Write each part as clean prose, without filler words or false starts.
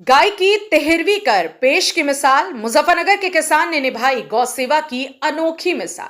गाय की तेहरवी कर पेश की मिसाल। मुजफ्फरनगर के किसान ने निभाई गौ सेवा की अनोखी मिसाल।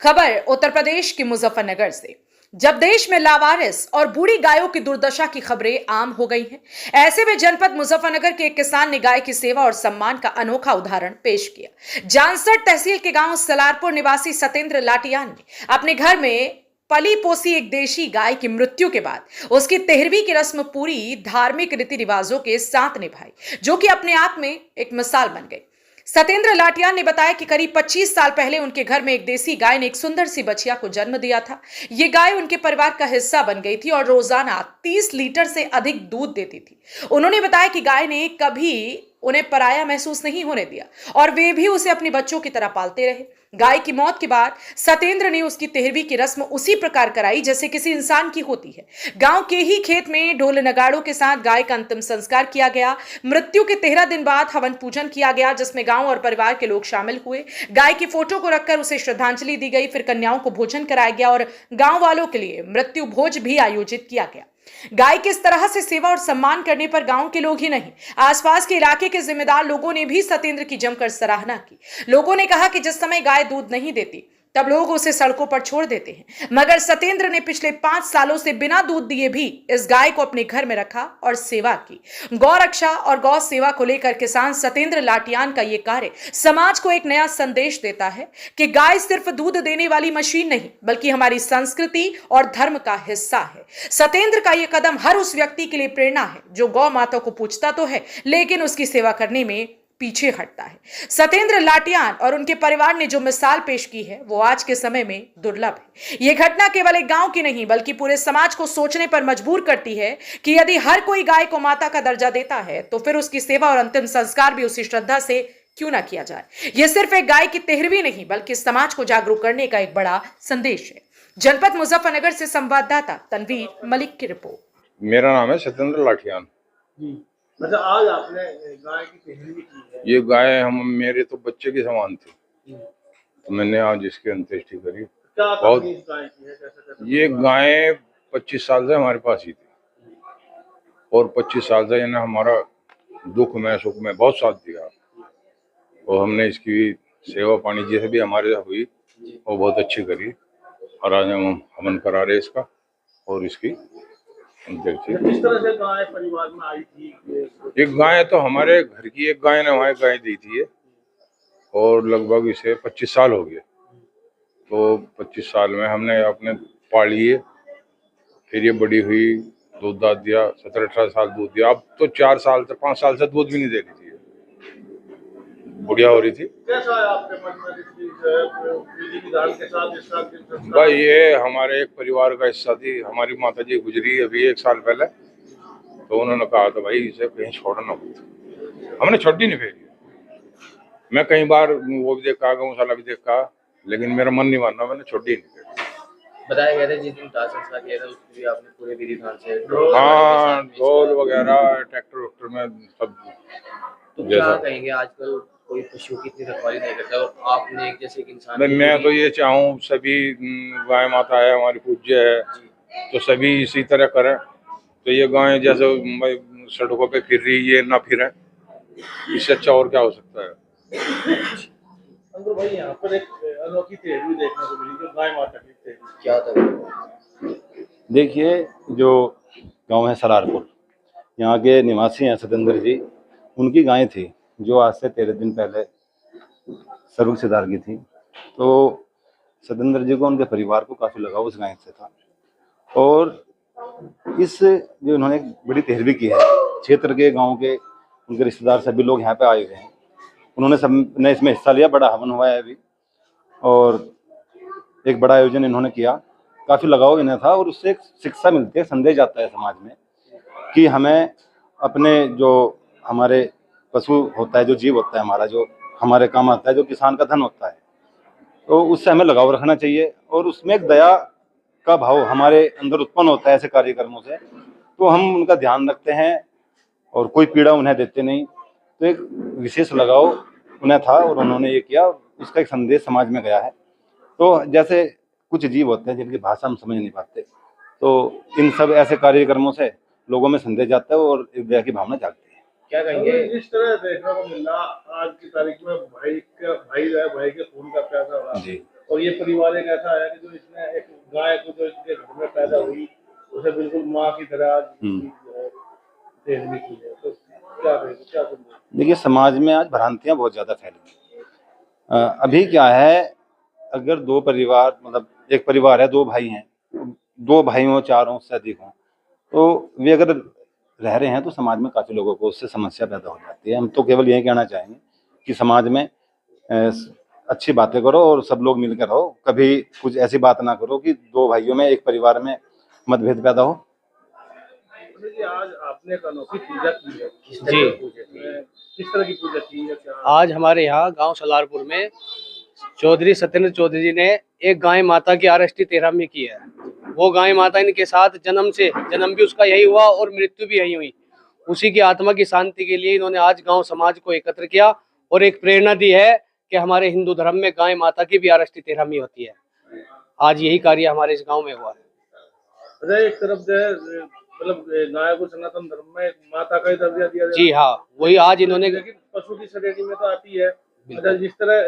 खबर उत्तर प्रदेश के मुजफ्फरनगर से। जब देश में लावारिस और बूढ़ी गायों की दुर्दशा की खबरें आम हो गई हैं, ऐसे में जनपद मुजफ्फरनगर के एक किसान ने गाय की सेवा और सम्मान का अनोखा उदाहरण पेश किया। जानसठ तहसील के गांव सलारपुर निवासी सतेंद्र लाटियान ने अपने घर में पली पोसी एक देशी गाय की मृत्यु के बाद उसकी तेहरवी की रस्म पूरी धार्मिक रीति रिवाजों के साथ निभाई, जो कि अपने आप में एक मिसाल बन गई। सतेंद्र लाटियान ने बताया कि करीब 25 साल पहले उनके घर में एक देसी गाय ने एक सुंदर सी बछिया को जन्म दिया था। ये गाय उनके परिवार का हिस्सा बन गई थी और रोजाना 30 लीटर से अधिक दूध देती थी। उन्होंने बताया कि गाय ने कभी उन्हें पराया महसूस नहीं होने दिया और वे भी उसे अपने बच्चों की तरह पालते रहे। गाय की मौत के बाद सतेंद्र ने उसकी तेहरवी की रस्म उसी प्रकार कराई जैसे किसी इंसान की होती है। गांव के ही खेत में ढोल नगाड़ों के साथ गाय का अंतिम संस्कार किया गया। मृत्यु के 13 दिन बाद हवन पूजन किया गया, जिसमें गांव और परिवार के लोग शामिल हुए। गाय की फोटो को रखकर उसे श्रद्धांजलि दी गई। फिर कन्याओं को भोजन कराया गया और गांव वालों के लिए मृत्यु भोज भी आयोजित किया गया। गाय की इस तरह से सेवा और सम्मान करने पर गांव के लोग ही नहीं, आसपास के इलाके के जिम्मेदार लोगों ने भी सतेंद्र की जमकर सराहना की। लोगों ने कहा कि जिस समय गाय दूध नहीं देती तब लोग उसे सड़कों पर छोड़ देते हैं, मगर सतेंद्र ने पिछले 5 सालों से बिना दूध दिए भी इस गाय को अपने घर में रखा और सेवा की। गौ रक्षा और गौ सेवा को लेकर किसान सतेंद्र लाटियान का यह कार्य समाज को एक नया संदेश देता है कि गाय सिर्फ दूध देने वाली मशीन नहीं, बल्कि हमारी संस्कृति और धर्म का हिस्सा है। सतेंद्र का यह कदम हर उस व्यक्ति के लिए प्रेरणा है जो गौ माता को पूजता तो है, लेकिन उसकी सेवा करने में पीछे हटता है। सतेंद्र लाटियान और उनके परिवार ने जो मिसाल पेश की है वो आज के समय में दुर्लभ है। यह घटना केवल एक गांव की नहीं, बल्कि पूरे समाज को सोचने पर मजबूर करती है कि यदि हर कोई गाय को माता का दर्जा देता है तो फिर उसकी सेवा और अंतिम संस्कार भी उसी श्रद्धा से क्यों ना किया जाए। यह सिर्फ एक गाय की तेहरवी नहीं, बल्कि समाज को जागरूक करने का एक बड़ा संदेश है। जनपद मुजफ्फरनगर से संवाददाता तनवीर मलिक की रिपोर्ट। मेरा नाम है सतेंद्र लाठियान जी। अच्छा, आज आपने गाय की तेहरवी की है। ये गाय हम मेरे तो बच्चे के समान थी, तो मैंने आज इसकी अंत्येष्टि करी। क्या बहुत इस गाय की है, कैसे ये गाय 25 साल से हमारे पास ही थी और 25 साल से इन्हें हमारा दुख में सुख में बहुत साथ दिया और हमने इसकी सेवा पानी जैसे भी हमारे हुई वो बहुत अच्छी करी और आज हम हवन करा रहे इसका और इसकी अंत्येष्टि। किस तरह से गाय परिवार में आई थी? एक गाय तो हमारे घर की एक गाय ने वहाँ गाय दी थी और लगभग इसे 25 साल हो गए। तो 25 साल में हमने अपने पाली है, फिर ये बड़ी हुई, दूध दाद दिया, 17-18 साल दूध दिया। अब तो 4 साल से 5 साल से दूध भी नहीं दे रही थी, बुढ़िया हो रही थी। कैसा है आपके मन में विधि विधान के साथ इसका भाई ये हमारे एक परिवार का हिस्सा थी। हमारी माता जी गुजरी अभी 1 साल पहले, तो उन्होंने कहा था भाई इसे कहीं छोड़ना मत। हमने छोड़ी नहीं फिर। मैं कई बार वो भी देखा, गौशाला भी देखा, लेकिन मेरा मन नहीं मानना, मैंने छोड़ी नहीं। बताया गया था जिस दिन दाह संस्कार किया था उसकी भी आपने पूरे विधि विधान से हाँ, ढोल वगैरह ट्रैक्टर वैक्टर में सब। तो क्या कहेंगे, आजकल कोई पशु की इतनी रखवाली नहीं करता और आपने एक जैसे एक इंसान मैं तो ये चाहूँ सभी गाय माता है हमारी पूज्य है, तो सभी इसी तरह करें। तो ये गाय जैसे सड़कों पे फिर रही, ये ना फिरे, इससे अच्छा और क्या हो सकता है। अंकुर भाई, यहाँ पर एक अनोखी तेहरवी देखने को मिली जो गाय माता की तेहरवी। क्या था? देखिए, जो गांव है सलारपुर, यहाँ के निवासी हैं सतेंद्र जी। उनकी गाय थी जो आज से 13 दिन पहले सर्व सिधार की थी। तो सतेंद्र जी को, उनके परिवार को काफ़ी लगाव उस गाय से था और इस जो इन्होंने बड़ी तेहरवी की है, क्षेत्र के गांव के उनके रिश्तेदार सभी लोग यहाँ पे आए हुए हैं। उन्होंने सब ने इसमें हिस्सा लिया, बड़ा हवन हुआ है अभी और एक बड़ा आयोजन इन्होंने किया। काफ़ी लगाव इन्हें था और उससे एक शिक्षा मिलती है, संदेश जाता है समाज में कि हमें अपने जो हमारे पशु होता है, जो जीव होता है हमारा, जो हमारे काम आता है, जो किसान का धन होता है, तो उससे हमें लगाव रखना चाहिए और उसमें एक दया का भाव हमारे अंदर उत्पन्न होता है ऐसे कार्यक्रमों से। तो हम उनका ध्यान रखते हैं और कोई पीड़ा उन्हें देते नहीं। तो एक विशेष लगाव उन्हें था और उन्होंने ये किया, उसका एक संदेश समाज में गया है। तो जैसे कुछ जीव होते हैं जिनकी भाषा हम समझ नहीं पाते, तो इन सब ऐसे कार्यक्रमों से लोगों में संदेश जाता है और एक दया की भावना जागती है। क्या कहेंगे? जिस तरह देखने को मिला आज की तारीख में भाई जो है भाई के खून का प्यासा हो रहा जी। और ये परिवार एक ऐसा है कि जो इसने एक गाय को जो इसके घर में पैदा हुई उसे बिल्कुल माँ की तरह आज देखनी की है। तो क्या समझे? देखिए, समाज में आज भ्रांतियां बहुत ज्यादा फैल गई। अभी क्या है, अगर दो परिवार, मतलब एक परिवार है, दो भाई हैं, दो भाई हों, चार हों, से अधिक हों, तो वे अगर रह रहे हैं तो समाज में काफी लोगों को उससे समस्या पैदा हो जाती है। हम तो केवल यही कहना चाहेंगे कि समाज में अच्छी बातें करो और सब लोग मिलकर रहो। कभी कुछ ऐसी बात ना करो कि दो भाइयों में, एक परिवार में मतभेद पैदा हो। जी, आज आपने एक अनोखी पूजा की है। जी। किस तरह की पूजा की है? क्या आज हमारे यहाँ गांव सलारपुर में चौधरी सत्येंद्र चौधरी जी ने एक गाय माता की आरष्टी 13वीं की है। वो गाय माता इनके साथ जन्म भी उसका यही हुआ और मृत्यु भी यही हुई। उसी की आत्मा की शांति के लिए इन्होंने आज गांव समाज को एकत्र किया और एक प्रेरणा दी है कि हमारे हिंदू धर्म में गाय माता की भी आरष्टी 13वीं होती है। आज यही कार्य हमारे इस गाँव में हुआ है। अच्छा, एक तरफ जो है मतलब गाय को सनातन धर्म में माता का ही दर्जा दिया जी हाँ, वही आज इन्होंने, लेकिन पशु की श्रेणी में तो आती है। अच्छा, जिस तरह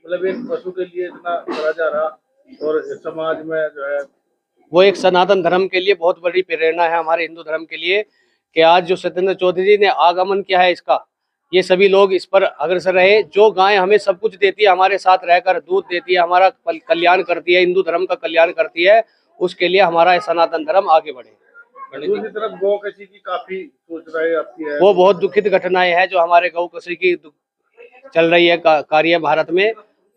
मतलब एक पशु के लिए इतना करा जा रहा और समाज में जो है वो एक सनातन धर्म के लिए बहुत बड़ी प्रेरणा है हमारे हिंदू धर्म के लिए कि आज जो सत्येंद्र चौधरी जी ने आगमन किया है इसका, ये सभी लोग इस पर अग्रसर रहे। जो गाय हमें सब कुछ देती है, हमारे साथ रहकर दूध देती है, हमारा कल्याण करती है, हिंदू धर्म का कल्याण करती है, उसके लिए हमारा सनातन धर्म आगे बढ़े। दूसरी तरफ गौ कसी की काफी सूचनाएं आती है। वो बहुत दुखित घटनाएं हैं जो हमारे गौ कसी की चल रही है कार्य भारत में,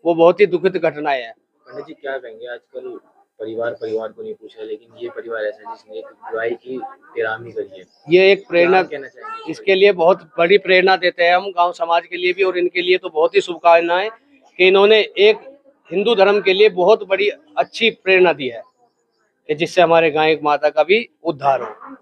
वो बहुत ही दुखित घटनाएं हैं। पंडित जी, क्या कहेंगे? आजकल परिवार को नहीं पूछा, लेकिन ये परिवार ऐसा है जिसने एक गाय की 13वीं करी है। ये एक प्रेरणा, क्या कहना चाहेंगे इसके लिए बहुत बड़ी प्रेरणा देते हैं हम गांव समाज के लिए भी, और इनके लिए तो बहुत ही शुभकामनाएं कि इन्होंने एक हिंदू धर्म के लिए बहुत बड़ी अच्छी प्रेरणा दी है कि जिससे हमारे गाय माता का भी उद्धार हो।